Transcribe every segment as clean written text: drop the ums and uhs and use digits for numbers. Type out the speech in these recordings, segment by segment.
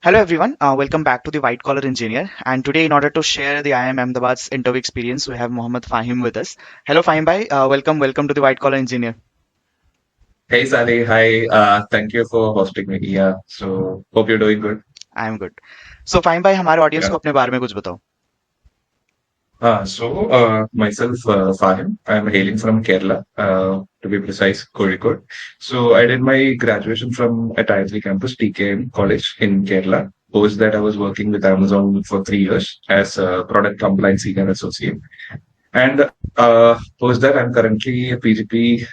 Hello everyone, welcome back to the White Collar Engineer. And today, in order to share the IIM Ahmedabad's interview experience, we have Mohammed Fahim with us. Hello Fahim bhai, welcome to the White Collar Engineer. Hey Saleh, hi. Thank you for hosting me. Yeah, so hope you're doing good. I am good. So Fahim bhai, हमारे audience Yeah. को अपने बारे में कुछ बताओ. Myself, Fahim. I'm hailing from Kerala, to be precise, Kozhikode. So I did my graduation from at IIT campus, TKM College in Kerala. Post that, I was working with Amazon for 3 years as a product compliance senior associate. And post that, I'm currently a PGP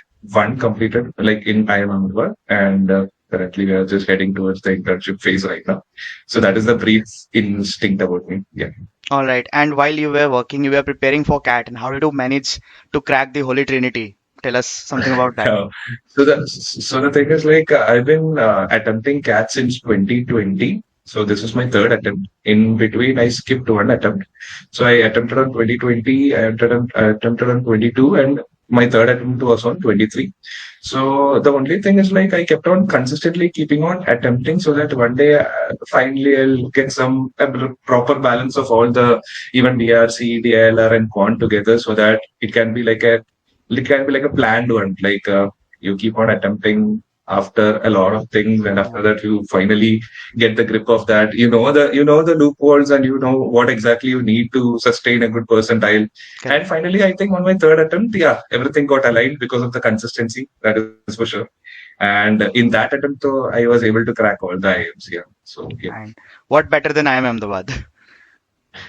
one completed, like in IIM Ahmedabad, and currently we are just heading towards the internship phase right now. So that is the brief instinct about me. Yeah. All right. And while you were working, you were preparing for CAT. And how did you manage to crack the Holy Trinity? Tell us something about that. Uh, so the thing is like I've been attempting CAT since 2020. So this is my third attempt. In between, I skipped one attempt. So I attempted on 2020, I attempted on 22, and my third attempt was on 23. So the only thing is like I kept on consistently keeping on attempting so that one day finally I'll get some proper balance of all the even DRC, DILR, and quant together so that it can be like a planned one. Like you keep on attempting after a lot of things, and after Yeah, that you finally get the grip of that. You know the loopholes, and you know what exactly you need to sustain a good percentile. And correct. finally, I think on my third attempt, yeah, everything got aligned because of the consistency. That is for sure. And in that attempt, though, I was able to crack all the IIMs. Yeah. So yeah. And what better than IIM Ahmedabad?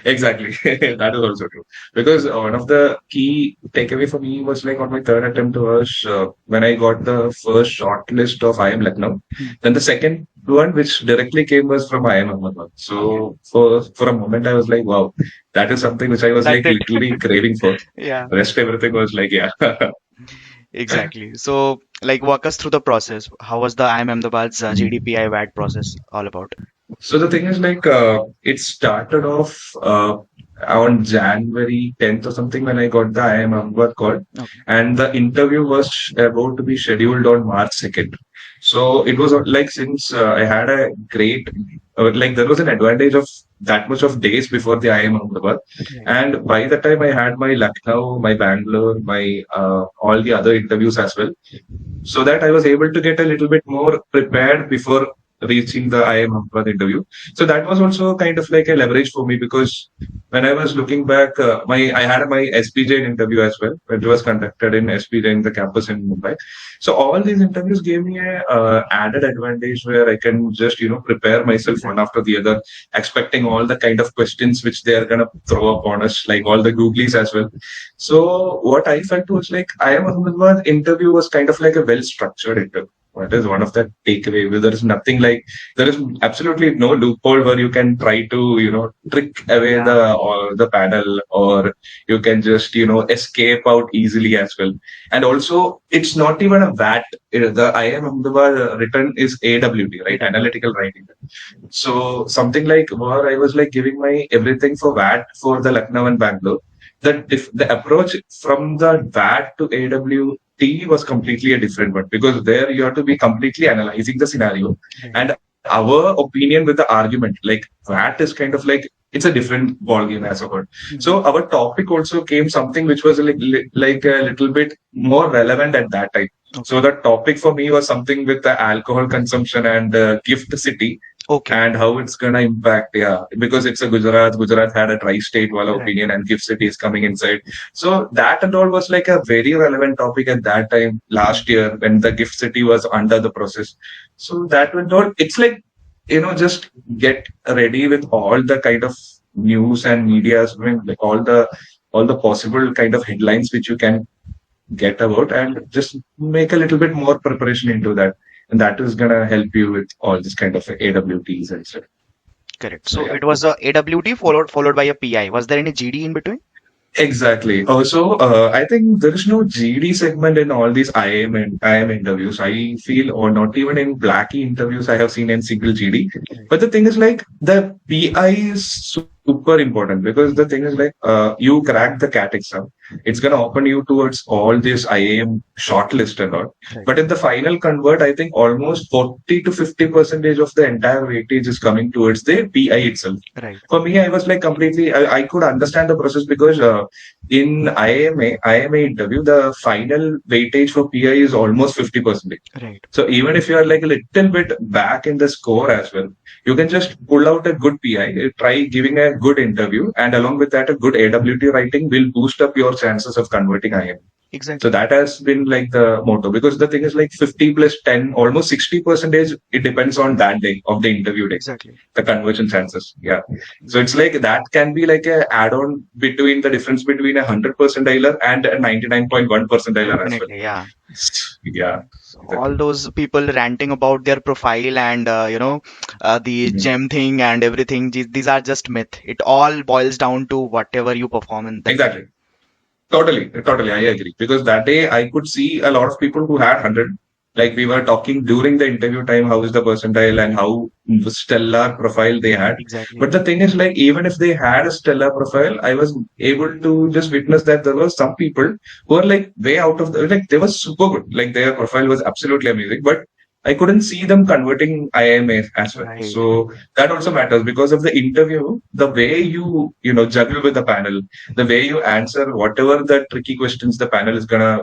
Exactly. That is also true. Because one of the key takeaway for me was like on my third attempt was when I got the first short list of IIM Lucknow. Then the second one, which directly came, was from IIM Ahmedabad. So for a moment, I was like, wow, that is something which I was That's like it. literally craving for. Yeah, Rest everything was like, yeah. exactly. So, like, walk us through the process. How was the IIM Ahmedabad's GDPI VAT process all about? So the thing is like it started off on January 10th or something when I got the IIM Ahmedabad call, Okay. and the interview was about to be scheduled on March 2nd. So it was like since I had a great like there was an advantage of that much of days before the IIM Ahmedabad, Right. and by the time I had my Lucknow, my Bangalore, my all the other interviews as well, so that I was able to get a little bit more prepared before reaching the IIM Ahmedabad interview. So that was also kind of like a leverage for me because when I was looking back, I had my SPJ interview as well, which was conducted in SPJ in the campus in Mumbai. So all these interviews gave me a added advantage where I can just prepare myself one Exactly. after the other, expecting all the kind of questions which they are gonna throw upon us, like all the googlies as well. So what I felt was like IIM Ahmedabad interview was kind of like a well structured interview. That is one of the takeaway. Where there is nothing like there is absolutely no loophole where you can try to trick away Yeah. the panel, or you can just escape out easily as well. And also it's not even a VAT. The IIM Ahmedabad written is AWT, right? AWT. Analytical writing. So something like where I was like giving my everything for VAT for the Lucknow and Bangalore. The approach from the VAT to AWT was completely a different one because there you have to be completely analyzing the scenario Right. and our opinion with the argument. Like VAT is kind of like it's a different ballgame as a whole. Mhm. So our topic also came something which was like a little bit more relevant at that time. So Okay. the topic for me was something with the alcohol consumption and gift city Okay. and how it's gonna impact. Yeah, because it's a Gujarat. Gujarat had a tri-state wala Right. opinion, and gift city is coming inside. So that and all was like a very relevant topic at that time last Mhm. year when the gift city was under the process. So that went on. It's like just get ready with all the kind of news and medias, I mean, like all the possible kind of headlines which you can get about, and just make a little bit more preparation into that. And that is gonna help you with all this kind of AWTs and stuff. Correct. So So yeah. it was a AWT followed by a PI. Was there any GD in between? Exactly. Also, I think there is no GD segment in all these IIM interviews. I feel, or not even in Blackie interviews, I have seen in single GD. Right. But the thing is, like the PI is super important because the thing is like you crack the CAT exam, it's gonna open you towards all this IIM shortlist and all. Right. But in the final convert, I think almost 40 to 50% of the entire weightage is coming towards the PI itself. Right. For me, I was like completely I could understand the process because in IIMA interview, the final weightage for PI is almost 50%. Right. So even if you are like a little bit back in the score as well, you can just pull out a good PI, try giving a good interview, and along with that, a good AWT writing will boost up your chances of converting IM. So Exactly. that has been like the motto because the thing is like 50 plus 10, almost 60 percentage. It depends on that day of the interview day, Exactly. the conversion chances. Yeah. So it's Exactly. like that can be like a add-on between the difference between a 100 percentiler and a 99.1 percentiler as well. Definitely. Yeah. Yeah. So all Exactly. those people ranting about their profile and the Mhm. gem thing and everything, these are just myth. It all boils down to whatever you perform in that day. Exactly. Totally, I agree. Because that day I could see a lot of people who had 100. Like we were talking during the interview time, how is the percentile and how stellar profile they had. Exactly. But the thing is, like, even if they had a stellar profile, I was able to just witness that there were some people who were like way out of the, like, they were super good. Like, their profile was absolutely amazing. But I couldn't see them converting IMA as well. Right. So that also matters because of the interview, the way you juggle with the panel, the way you answer whatever the tricky questions the panel is gonna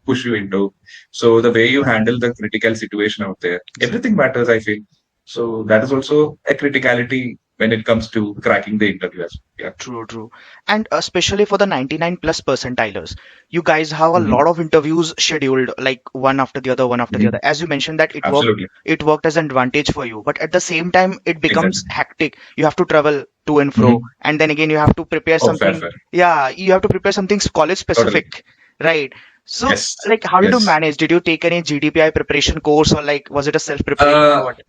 push you into, so the way you handle the critical situation out there, everything Exactly. matters, I feel. So that is also a criticality when it comes to cracking the interview as well. Yeah. True, true. And especially for the 99 plus percentilers, you guys have a Hmm. lot of interviews scheduled, like one after the other, one after the Hmm. other. As you mentioned that Absolutely. it worked as an advantage for you, but at the same time, it becomes Exactly. hectic. You have to travel to and fro, Hmm. and then again, you have to prepare Oh, fair, something. fair. Yeah, you have to prepare something college Totally. specific, right? So, Yes. like, how did you Yes. manage? Did you take any GDPI preparation course, or like, was it a self preparation or uh what?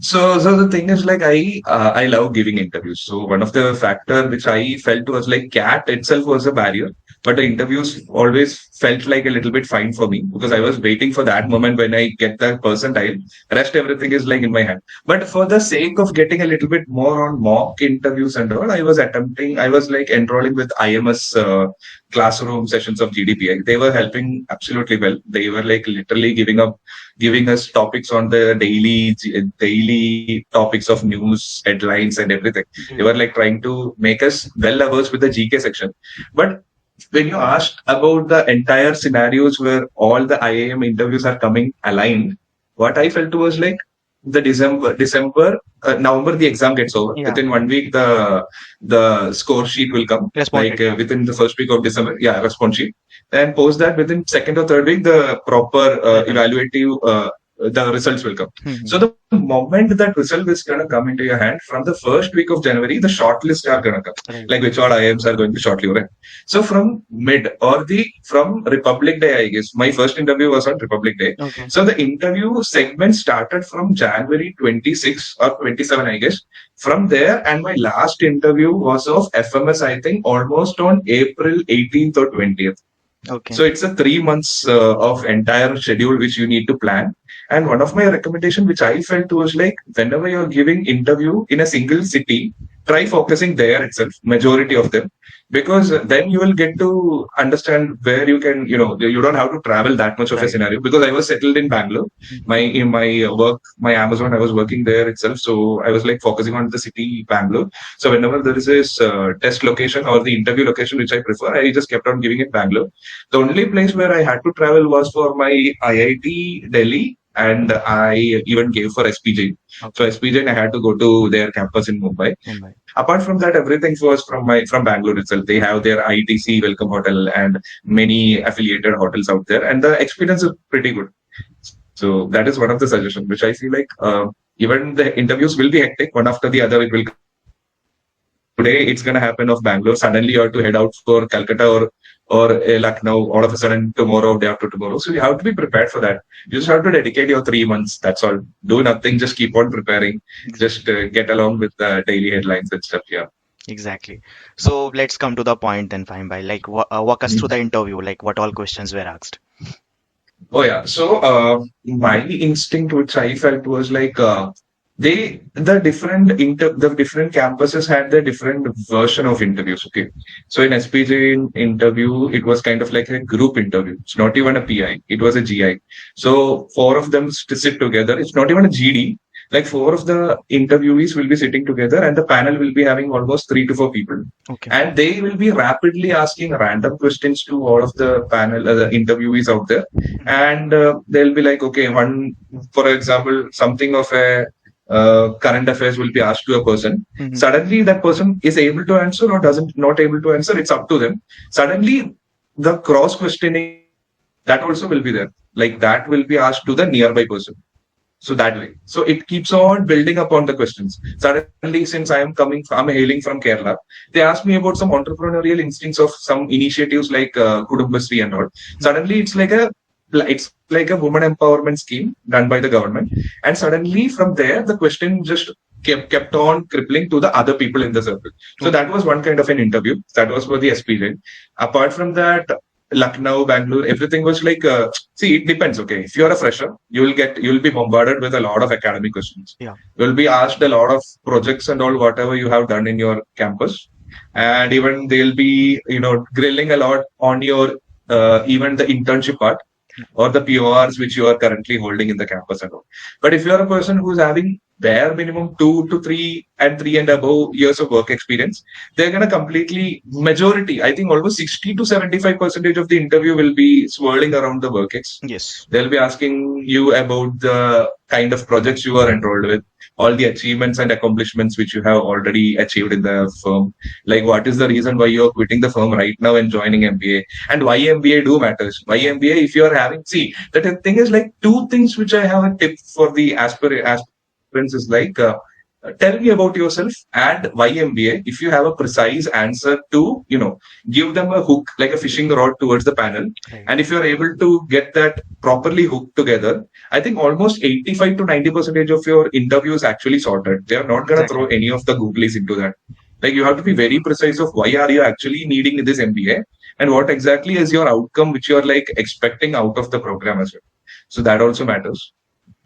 So the thing is like I love giving interviews. So one of the factor which I felt was like CAT itself was a barrier, but the interviews always felt like a little bit fine for me because I was waiting for that moment when I get the percentile. Rest everything is like in my hand. But for the sake of getting a little bit more on mock interviews and all, I was like enrolling with IMS classroom sessions of GDPI. They were helping absolutely well. They were like literally giving us topics on the daily topics of news headlines and everything. They were Great. like trying to make us well versed with the GK section. But when you asked about the entire scenarios where all the IIM interviews are coming aligned, what I felt was like the November, the exam gets over. Yeah, Within 1 week, the score sheet will come. response Like sheet. Yeah. within the first week of December, yeah, response sheet. Then post that within second or third week, the proper Results. evaluative the results will come. So Hmm. the moment that result is gonna come into your hand from the first week of January, the shortlist are gonna come. Right. Like which all IIMs are going to shortly, right? So from mid or the from Republic Day, I guess my first interview was on Republic Day. Okay. So the interview segment started from January 26 or 27, I guess. From there, and my last interview was of FMS, I think, almost on April 18th or 20th. Okay. So it's a 3 months of entire schedule which you need to plan. And one of my recommendation, which I felt was like, whenever you're giving interview in a single city, try focusing there itself, majority of them, because then you will get to understand where you can, you don't have to travel that much of a Right. scenario. Because I was settled in Bangalore, Mhm. in my work, my Amazon, I was working there itself, so I was like focusing on the city Bangalore. So whenever there is this test location or the interview location which I prefer, I just kept on giving it Bangalore. The only place where I had to travel was for my IIT Delhi, and I even gave for SPJ. So Okay. SPJ, I had to go to their campus in Mumbai. Mumbai. Apart from that, everything was from Bangalore itself. They have their ITC Welcome Hotel and many affiliated hotels out there, and the experience is pretty good. So that is one of the suggestions, which I feel like even the interviews will be hectic one after the other. It will come today. It's gonna happen of Bangalore. Suddenly you have to head out for Calcutta or Lucknow all of a sudden tomorrow, day after tomorrow. So you have to be prepared for that. You just have to dedicate your 3 months. That's all. Do nothing. Just keep on preparing. Just Exactly. get along with the daily headlines and stuff. Yeah. Exactly. So let's come to the point then, Fahim bhai. Like, walk us through Mhm. the interview. Like, what all questions were asked? Oh yeah. So my instinct, which I felt was like the different campuses had their different version of interviews. Okay, so in SPJ interview, it was kind of like a group interview. It's not even a PI, it was a GI. So four of them to sit together. It's not even a GD. Like four of the interviewees will be sitting together, and the panel will be having almost 3 to 4 people, Okay. and they will be rapidly asking random questions to all of the panel, the interviewees out there, Mhm. and they'll be like, okay, one, for example, something of a current affairs will be asked to a person. Mhm. Suddenly, that person is able to answer or doesn't not able to answer. It's up to them. Suddenly, the cross questioning that also will be there. Like that will be asked to the nearby person. So that way. So it keeps on building upon the questions. Suddenly, since I'm hailing from Kerala, they asked me about some entrepreneurial instincts of some initiatives like Kudumbasri and all. Suddenly, it's like a woman empowerment scheme done by the government, and suddenly from there, the question just kept on crippling to the other people in the circle. So Okay. that was one kind of an interview. That was for the SPJ. Apart from that, Lucknow, Bangalore, everything was like, see, it depends. Okay. If you're a fresher, you'll be bombarded with a lot of academic questions. Yeah. You'll be asked a lot of projects and all, whatever you have done in your campus. And even they'll be, grilling a lot on your, even the internship part Yeah. or the PORs which you are currently holding in the campus and all. But if you're a person who's having bare minimum 2 to 3 and above years of work experience, they're gonna completely majority. I think almost 60 to 75% of the interview will be swirling around the work ex. Yes. They'll be asking you about the kind of projects you are enrolled with, all the achievements and accomplishments which you have already achieved in the firm. Like, what is the reason why you're quitting the firm right now and joining MBA? And why MBA do matters. Why Yeah. MBA, if you're having, see, the thing is like two things which I have a tip for the aspirants is like, tell me about yourself and why MBA. If you have a precise answer to, give them a hook, like a fishing rod towards the panel. Right. And if you're able to get that properly hooked together, I think almost 85 to 90% of your interview is actually sorted. They are not going to throw Exactly. any of the googlies into that. Like you have to be very precise of why are you actually needing this MBA and what exactly is your outcome which you're like expecting out of the program as well. So that also matters.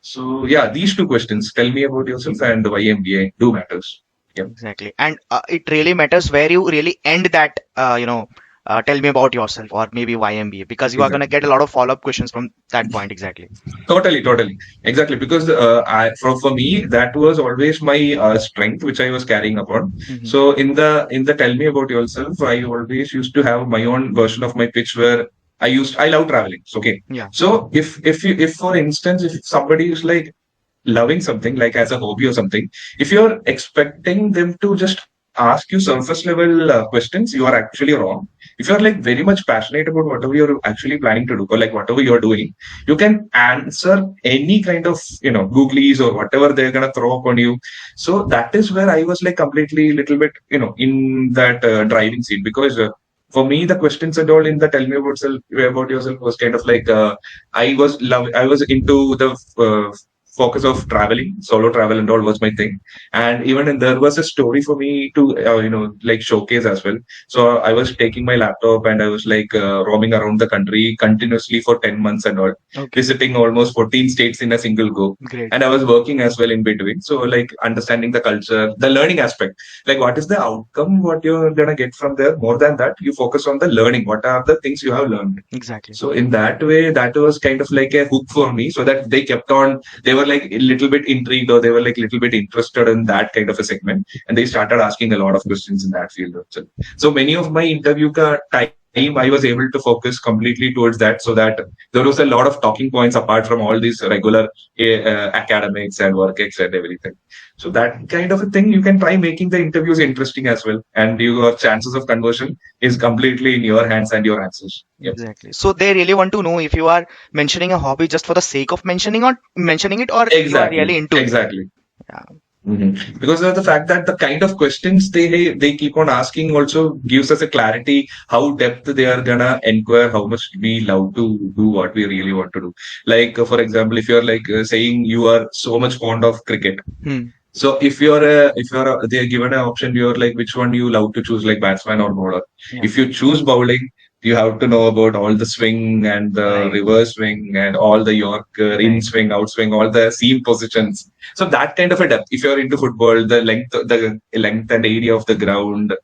So yeah, these two questions, tell me about yourself and why MBA do matters. Yep. Exactly. And it really matters where you really end that, tell me about yourself or maybe why MBA, because you are going to Exactly. get a lot of follow-up questions from that point. Exactly. Totally, exactly. Because for me, that was always my strength, which I was carrying upon. Hmm. So in the tell me about yourself, I always used to have my own version of my pitch where I love traveling. Okay, Yeah. so if for instance if somebody is like loving something like as a hobby or something, if you're expecting them to just ask you surface level questions, you are actually wrong. If you're like very much passionate about whatever you're actually planning to do or like whatever you're doing, you can answer any kind of googlies or whatever they're gonna throw upon you. So that is where I was like completely little bit in that driving seat because. For me, the questions and all in the tell me about yourself was kind of like I was into the focus of traveling, solo travel and all was my thing. And even there was a story for me to, like showcase as well. So I was taking my laptop and I was like roaming around the country continuously for 10 months and all, Okay. visiting almost 14 states in a single go. Great. And I was working as well in between. So like understanding the culture, the learning aspect, like what is the outcome, what you're going to get from there. More than that, you focus on the learning. What are the things you have learned? Exactly. So in that way, that was kind of like a hook for me, so that they were like a little bit intrigued or they were like a little bit interested in that kind of a segment, and they started asking a lot of questions in that field itself. So many of my time I was able to focus completely towards that, so that there was a lot of talking points apart from all these regular academics and work ex and everything. So that kind of a thing you can try making the interviews interesting as well, and your chances of conversion is completely in your hands and your answers. Yep. Exactly. So they really want to know if you are mentioning a hobby just for the sake of mentioning it, or you are Exactly. really into it. Exactly. Yeah. Because of the fact that the kind of questions they keep on asking also gives us a clarity how depth they are gonna inquire, how much we love to do what we really want to do. Like for example, if you're like saying you are so much fond of cricket, Hmm. so they're given an option, you're like which one you love to choose, like batsman or bowler. Yeah. If you choose bowling, you have to know about all the swing and the Right. reverse swing and all the Yorker, in Right. swing, out swing, all the seam positions. So that kind of a depth. If you're into football, the length and area of the ground,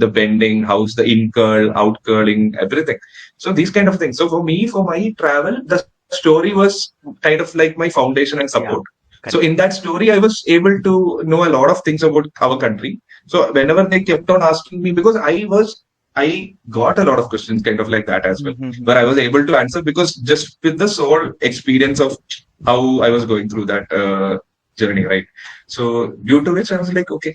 the bending, how's the in curl, out curling, everything. So these kind of things. So for me, for my travel, the story was kind of like my foundation and support. Yeah. So in Correct. that story, I was able to know a lot of things about our country. So whenever they kept on asking me, because I got a lot of questions kind of like that as well, Mm-hmm. where I was able to answer because just with the sole experience of how I was going through that journey, right? So due to which I was like, okay,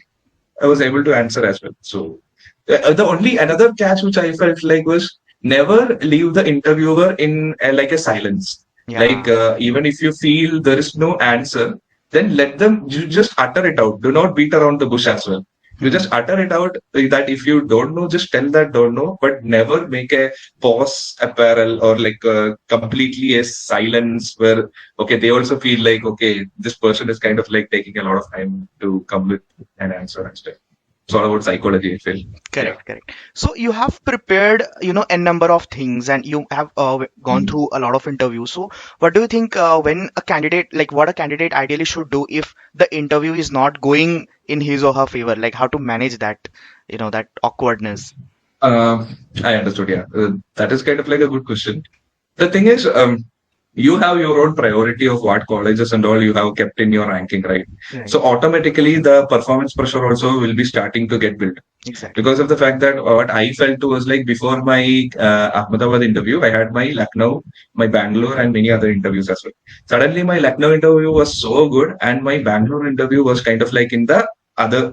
I was able to answer as well. So the only another catch which I felt like was never leave the interviewer in like a silence. Like Yeah. even if you feel there is no answer, then let them you just utter it out. Do not beat around the bush as well. You Hmm. just utter it out that if you don't know, just tell that don't know, but never make a pause apparel or like completely a silence where okay they also feel like okay this person is kind of like taking a lot of time to come with an answer and stuff. It's all about psychology, I feel. Yeah. Correct, correct. So you have prepared, a number of things, and you have gone Mhm. through a lot of interviews. So what do you think when a candidate, like what a candidate ideally should do if the interview is not going in his or her favor? Like how to manage that, that awkwardness? I understood. Yeah, that is kind of like a good question. The thing is, you have your own priority of what colleges and all you have kept in your ranking, right? Right. So automatically, the performance pressure also will be starting to get built Exactly. because of the fact that what I felt was like before my Ahmedabad interview, I had my Lucknow, my Bangalore, and many other interviews as well. Suddenly, my Lucknow interview was so good, and my Bangalore interview was kind of like in the other.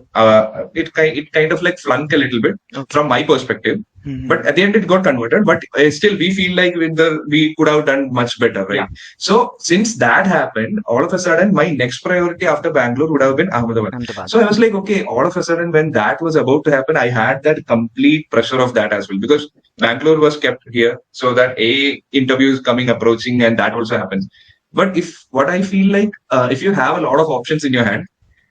It kind of like flunk a little bit Okay. from my perspective. Hmm. But at the end, it got converted. But still, we feel like we could have done much better, Yeah. right? So since that happened, all of a sudden, my next priority after Bangalore would have been Ahmedabad. Ahmedabad. So I was like, okay, all of a sudden, when that was about to happen, I had that complete pressure of that as well because Bangalore was kept here, so that a interview is coming approaching, and that also happens. But if what I feel like, if you have a lot of options in your hand,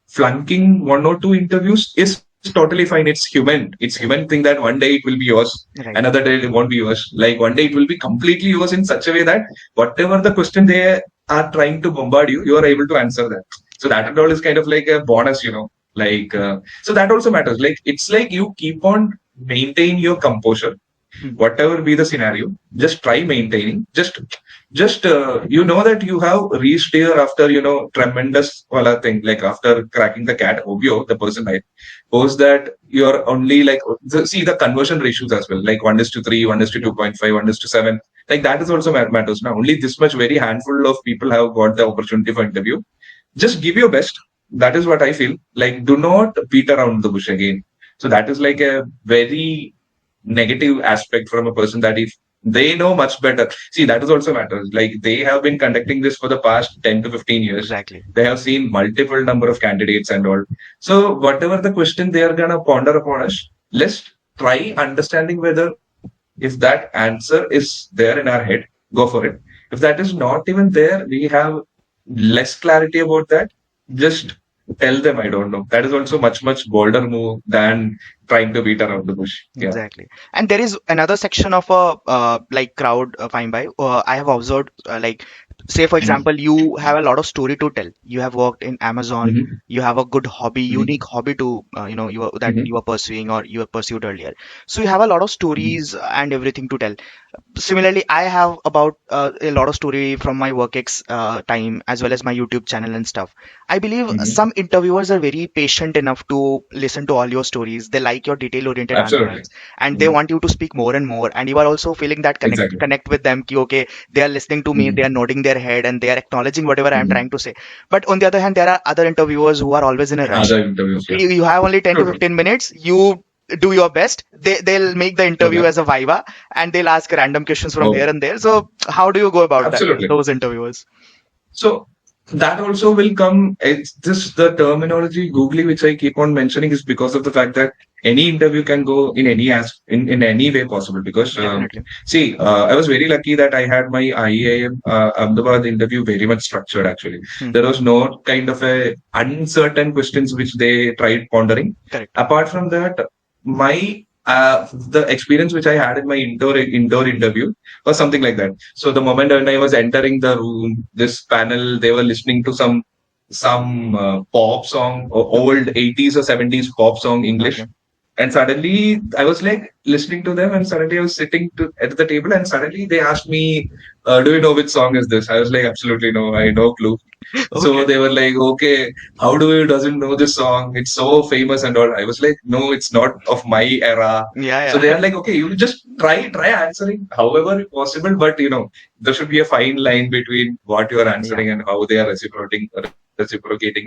flunking one or two interviews is totally fine. It's human. It's human thing that one day it will be yours, Right. another day it won't be yours. Like one day it will be completely yours in such a way that whatever the question they are trying to bombard you, you are able to answer that. So that and all is kind of like a bonus, Like so that also matters. Like it's like you keep on maintain your composure Hmm. whatever be the scenario, just try maintaining. Just you know that you have reached here after tremendous wala thing like after cracking the cat Obio, the person I post that you're only like see the conversion ratios as well, like 1:3, 1:2.5, 1:7. Like that is also matters now. Only this much very handful of people have got the opportunity for interview. Just give your best. That is what I feel. Like do not beat around the bush again. So that is like a very negative aspect from a person that if they know much better. See, that is also matters. Like they have been conducting this for the past 10 to 15 years. Exactly. They have seen multiple number of candidates and all. So whatever the question they are gonna ponder upon us, let's try understanding whether if that answer is there in our head, go for it. If that is not even there, we have less clarity about that. Just tell them I don't know. That is also much bolder move than trying to beat around the bush. Yeah. Exactly. And there is another section of a like crowd fine by. I have observed like say for Mhm. example you have a lot of story to tell. You have worked in Amazon. Mhm. You have a good hobby, Mhm. unique hobby to that Mhm. you are pursuing or you have pursued earlier. So you have a lot of Mhm. stories and everything to tell. Similarly, I have about a lot of story from my work time as well as my YouTube channel and stuff. I believe Mhm. some interviewers are very patient enough to listen to all your stories. They like your detail oriented Absolutely. answers and they Mhm. want you to speak more and more, and you are also feeling that connect Exactly. connect with them ki, okay, they are listening to me, they Mhm. are nodding their head and they are acknowledging whatever I am Mhm. trying to say. But on the other hand, there are other interviewers who are always in a rush. Other interviews, yeah. You have only 10 to True, true. 15 minutes. You do your best. They'll make the interview Okay. as a viva and they'll ask random questions from here Oh, and there. So how do you go about that, absolutely. those interviewers? So that also will come. It's just the terminology googly which I keep on mentioning is because of the fact that any interview can go in any in any way possible. Because Definitely. see, I was very lucky that I had my IIM Ahmedabad interview very much structured. Actually, there Hmm. was no kind of a uncertain questions which they tried pondering. Correct. Apart from that, my the experience which I had in my indoor interview was something like that. So the moment when I was entering the room, this panel, they were listening to some pop song, or Okay. old 80s or 70s pop song Okay. English. And suddenly I was like listening to them, and suddenly I was sitting at the table, and suddenly they asked me, "Do you know which song is this?" I was like, "Absolutely no, I no clue." So Okay. they were like, "Okay, how do you doesn't know this song? It's so famous and all." I was like, "No, it's not of my era." So Yeah, they yeah. are like, "Okay, you just try answering however possible, but there should be a fine line between what you are Yeah, answering and how they are reciprocating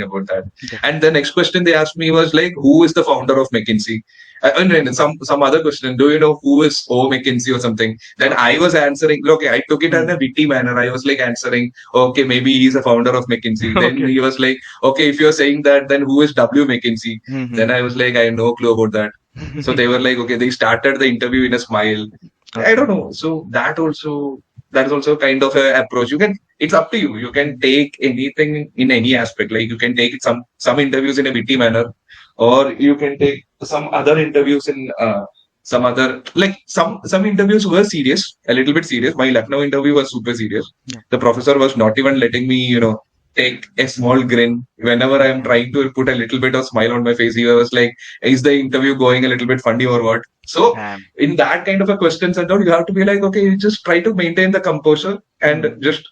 about that." And the next definitely. question they asked me was like, "Who is the founder of McKinsey?" And some other question. Do you know who is O McKinsey or something? Then Okay. I was answering. Okay, I took it in Hmm. a witty manner. I was like answering. Okay, maybe he's a founder of McKinsey. Then Okay. he was like, okay, if you're saying that, then who is W McKinsey? Then Hmm. I was like, I have no clue about that. So they were like, okay, they started the interview in a smile. I Okay. don't know. So that is also kind of a approach. It's up to you. You can take anything in any aspect. Like you can take some interviews in a witty manner, or you can take some other interviews in some other like some interviews were serious, a little bit serious. My Lucknow interview was super serious. Yeah. The professor was not even letting me, take a small grin whenever I am Okay. trying to put a little bit of smile on my face. He was like, "Is the interview going a little bit funny or what?" So Damn. in that kind of a questions and all, you have to be like, okay, you just try to maintain the composure and Hmm. just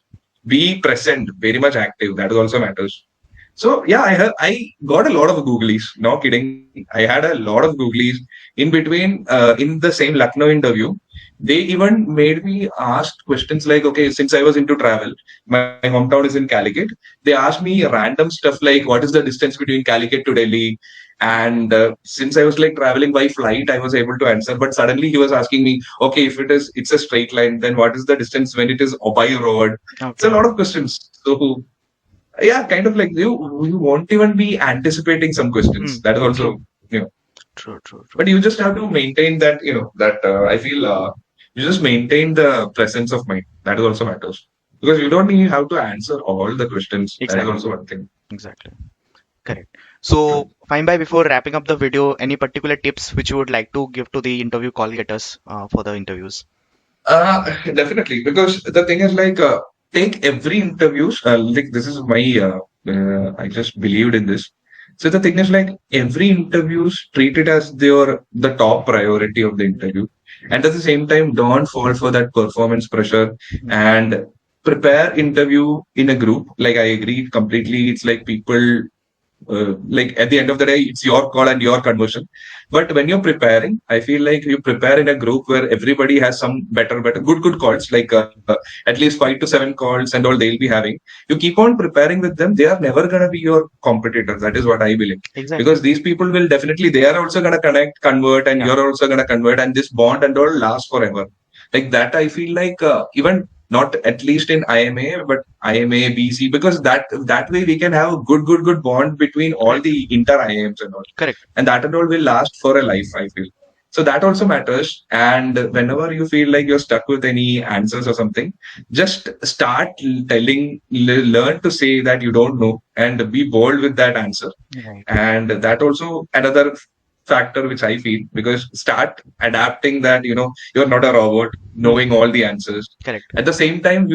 be present, very much active. That also matters. So yeah, I got a lot of googlies. No kidding. I had a lot of googlies in between. In the same Lucknow interview, they even made me ask questions like, okay, since I was into travel, my hometown is in Calicut. They asked me random stuff like, what is the distance between Calicut to Delhi? And since I was like traveling by flight, I was able to answer. But suddenly he was asking me, okay, if it's a straight line, then what is the distance when it is by road? It's a Okay. lot of questions. So yeah, kind of like you won't even be anticipating some questions. Hmm. That is True. also, you know, True. True. True. but you just have to maintain that, that I feel you just maintain the presence of mind. That is also matters because you don't need have to answer all the questions. That is Exactly. also one thing. Exactly. Correct. So, fine by before wrapping up the video, any particular tips which you would like to give to the interview call getters for the interviews? Definitely, because the thing is like take every interviews. Like this is my I just believed in this. So the thing is like every interviews treat it as the top priority of the interview, and at the same time don't fall for that performance pressure Hmm. and prepare interview in a group. Like I agree completely. It's like people like at the end of the day, it's your call and your conversion. But when you're preparing, I feel like you prepare in a group where everybody has some better, good calls, like at least 5 to 7 calls and all they'll be having. You keep on preparing with them. They are never going to be your competitors. That is what I believe. Exactly. Because these people will definitely, they are also going to connect, convert, and Yeah. you're also going to convert, and this bond and all lasts forever. Like that, I feel like even not at least in IMA, but IMA, BC, because that way we can have a good bond between all Correct. the inter IIMs and all, Correct. and that and all will last for a life. I feel so that also matters. And whenever you feel like you're stuck with any answers or something, just start learn to say that you don't know, and be bold with that answer. Right. And that also another factor which I feel, because start adapting that you're not a robot knowing Hmm. all the answers. Correct. At the same time,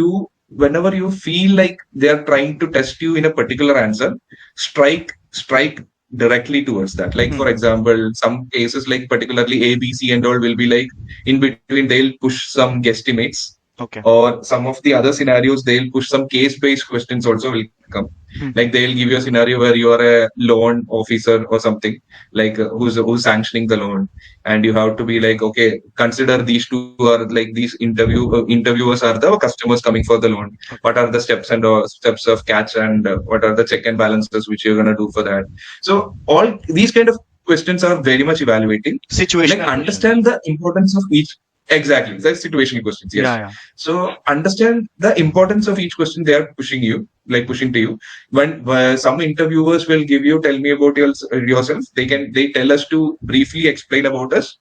whenever you feel like they are trying to test you in a particular answer, strike directly towards that. Like for Hmm. example, some cases like particularly ABC and all will be like in between they'll push some guesstimates, Okay. or some of the other scenarios they'll push some case-based questions also will come. Like Hmm. they'll give you a scenario where you are a loan officer or something, like who's sanctioning the loan, and you have to be like, okay, consider these two are like these interviewers are the customers coming for the loan. Okay. What are the steps of catch, and what are the check and balances which you're gonna do for that? So all these kind of questions are very much evaluating. Like Situational questions. understand the importance of each. Exactly, that's situational questions. Yeah. Yes. Yeah. So understand the importance of each question they are pushing to you. When some interviewers will give you, tell me about yourself. They tell us to briefly explain about us.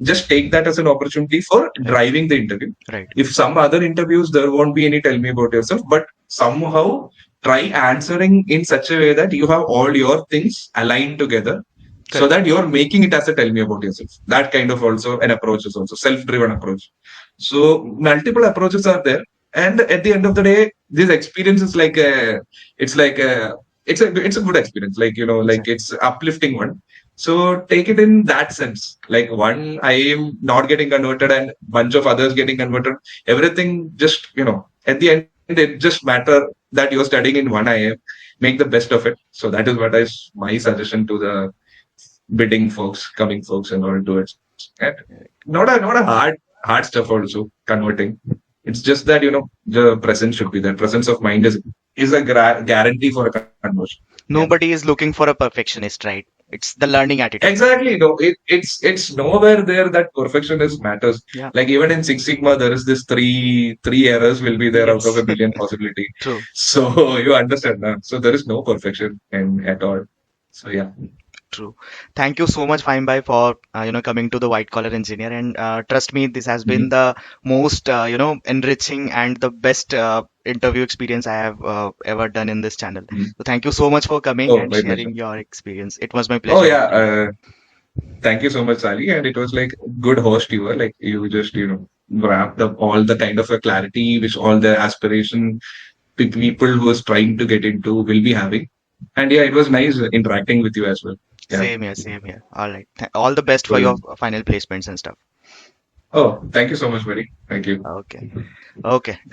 Just take that as an opportunity for Right. driving the interview. Right. If some other interviews there won't be any tell me about yourself, but somehow try answering in such a way that you have all your things aligned together, so Correct. that you're making it as a tell me about yourself. That kind of also an approach is also self-driven approach. So multiple approaches are there, and at the end of the day, this experience is like a, it's like a, it's a good experience. Like like Exactly. it's uplifting one. So take it in that sense. Like one, I am not getting converted, and bunch of others getting converted. Everything just at the end, it just matter that you're studying in one IIM. Make the best of it. So that is what is my suggestion to the bidding folks, coming folks, and all to it. And not a hard stuff also converting. It's just that the presence should be there. Presence of mind is a guarantee for a conversion. Yeah. Nobody is looking for a perfectionist, right? It's the learning attitude. Exactly. No, it's nowhere there that perfectionist matters. Yeah. Like even in Six Sigma, there is this three errors will be there out of Yes. a billion possibility. True. So you understand now. So there is no perfection in at all. So yeah. True. Thank you so much, Fine Bhai, for coming to the White Collar Engineer. And trust me, this has been Mhm. the most enriching and the best interview experience I have ever done in this channel. Mhm. So thank you so much for coming Oh, and my pleasure. sharing your experience. It was my Oh pleasure yeah. meeting you. Thank you so much, Sally. And it was like good host you were. Like you just wrapped up all the kind of a clarity which all the aspiration people who was trying to get into will be having. And yeah, it was nice interacting with you as well. Yeah. Same here, same here. All right. All the best for your Cool. final placements and stuff. Oh, thank you so much, buddy. Thank you. Okay. Okay.